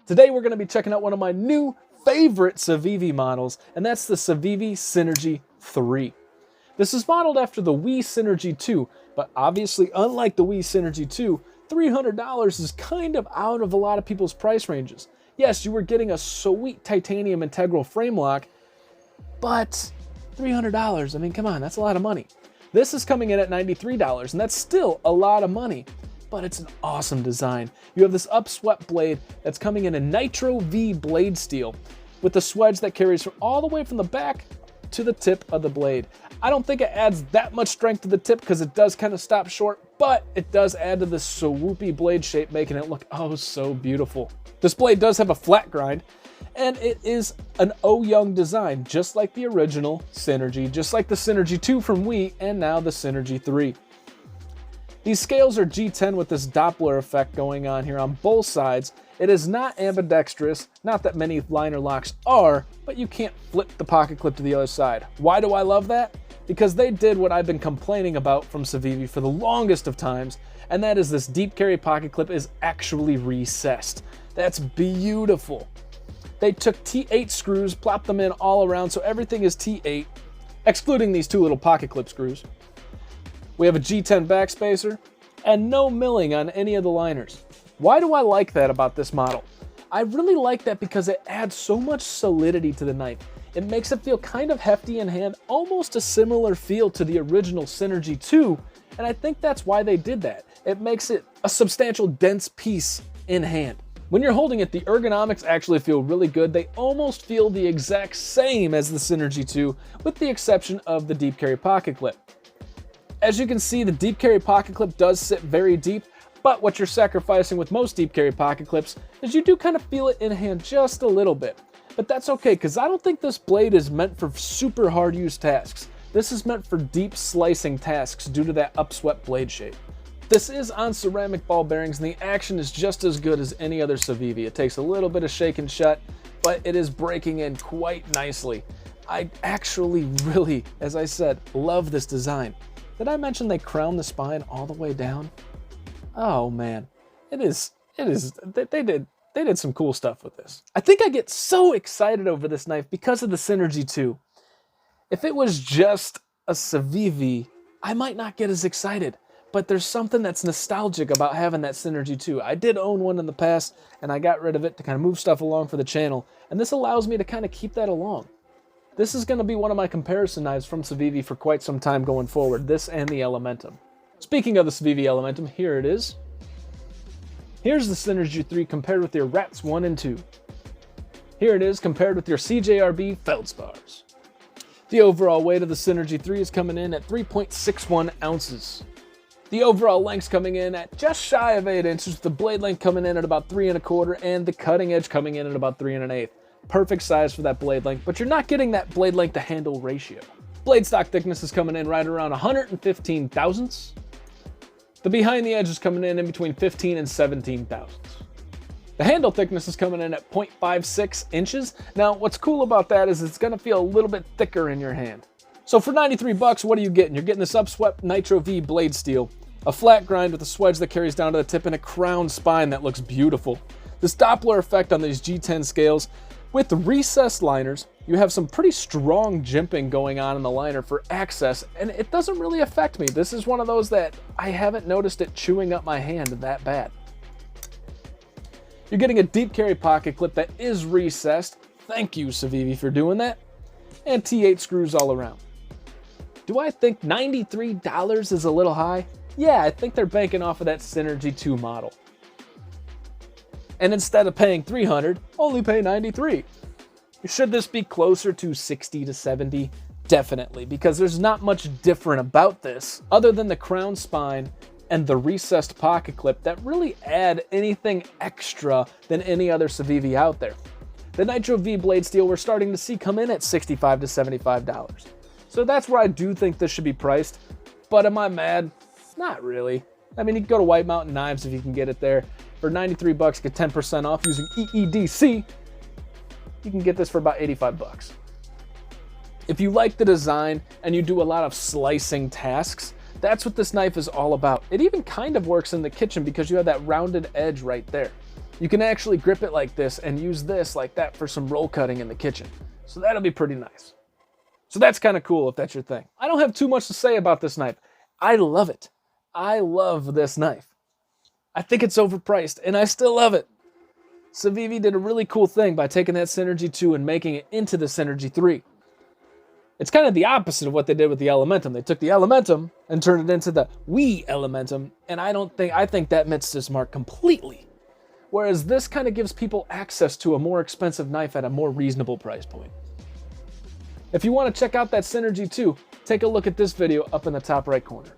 Today we're going to be checking out one of my new favorite Civivi models, and that's the Civivi Synergy 3. This is modeled after the Wii Synergy 2, but obviously unlike the Wii Synergy 2, $300 is kind of out of a lot of people's price ranges. Yes, you were getting a sweet titanium integral frame lock, but $300, I mean, come on, that's a lot of money. This is coming in at $93, and that's still a lot of money, but it's an awesome design. You have this upswept blade that's coming in a nitro-v blade steel with the swedge that carries all the way from the back to the tip of the blade. I don't think it adds that much strength to the tip because it does kind of stop short, but it does add to this swoopy blade shape, making it look oh so beautiful. This blade does have a flat grind, and it is an O-Young design, just like the original Synergy, just like the Synergy 2 from Wii, and now the Synergy 3. These scales are G10 with this Doppler effect going on here on both sides. It is not ambidextrous, not that many liner locks are, but you can't flip the pocket clip to the other side. Why do I love that? Because they did what I've been complaining about from Civivi for the longest of times, and that is this deep carry pocket clip is actually recessed. That's beautiful. They took T8 screws, plopped them in all around, so everything is T8, excluding these two little pocket clip screws. We have a G10 backspacer, and no milling on any of the liners. Why do I like that about this model? I really like that because it adds so much solidity to the knife. It makes it feel kind of hefty in hand, almost a similar feel to the original Synergy 2, and I think that's why they did that. It makes it a substantial, dense piece in hand. When you're holding it, the ergonomics actually feel really good. They almost feel the exact same as the Synergy 2, with the exception of the deep carry pocket clip. As you can see, the deep carry pocket clip does sit very deep, but what you're sacrificing with most deep carry pocket clips is you do kind of feel it in hand just a little bit. But that's okay, because I don't think this blade is meant for super hard use tasks. This is meant for deep slicing tasks due to that upswept blade shape. This is on ceramic ball bearings, and the action is just as good as any other Civivi. It takes a little bit of shake and shut, but it is breaking in quite nicely. I actually really, as I said, love this design. Did I mention they crown the spine all the way down? Oh man, they did some cool stuff with this. I think I get so excited over this knife because of the Synergy 2. If it was just a Civivi, I might not get as excited, but there's something that's nostalgic about having that Synergy 2. I did own one in the past, and I got rid of it to kind of move stuff along for the channel, and this allows me to kind of keep that along. This is going to be one of my comparison knives from Civivi for quite some time going forward, this and the Elementum. Speaking of the Civivi Elementum, here it is. Here's the Synergy 3 compared with your Rats 1 and 2. Here it is compared with your CJRB Feldspars. The overall weight of the Synergy 3 is coming in at 3.61 ounces. The overall length's coming in at just shy of 8 inches, with the blade length coming in at about 3 1/4 and the cutting edge coming in at about 3 1/8. Perfect size for that blade length, but you're not getting that blade length to handle ratio. Blade stock thickness is coming in right around 115 thousandths. The behind the edge is coming in between 15 and 17 thousandths. The handle thickness is coming in at 0.56 inches. Now, what's cool about that is it's gonna feel a little bit thicker in your hand. So for 93 bucks, what are you getting? You're getting this upswept nitro-v blade steel, a flat grind with a swedge that carries down to the tip, and a crown spine that looks beautiful. This Doppler effect on these G10 scales, with the recessed liners, you have some pretty strong jimping going on in the liner for access, and it doesn't really affect me. This is one of those that I haven't noticed it chewing up my hand that bad. You're getting a deep carry pocket clip that is recessed. Thank you, Civivi, for doing that. And T8 screws all around. Do I think $93 is a little high? Yeah, I think they're banking off of that Synergy 2 model. And instead of paying $300, only pay $93. Should this be closer to $60 to $70? Definitely, because there's not much different about this other than the crown spine and the recessed pocket clip that really add anything extra than any other Civivi out there. The nitro-v blade steel we're starting to see come in at $65 to $75. So that's where I do think this should be priced. But am I mad? Not really. I mean, you can go to White Mountain Knives if you can get it there. For 93 bucks, get 10% off using EEDC. You can get this for about 85 bucks. If you like the design and you do a lot of slicing tasks, that's what this knife is all about. It even kind of works in the kitchen because you have that rounded edge right there. You can actually grip it like this and use this like that for some roll cutting in the kitchen. So that'll be pretty nice. So that's kind of cool if that's your thing. I don't have too much to say about this knife. I love it. I love this knife. I think it's overpriced, and I still love it. Civivi did a really cool thing by taking that Synergy 2 and making it into the Synergy 3. It's kind of the opposite of what they did with the Elementum. They took the Elementum and turned it into the Wii Elementum, and I think that missed its mark completely. Whereas this kind of gives people access to a more expensive knife at a more reasonable price point. If you want to check out that Synergy 2, take a look at this video up in the top right corner.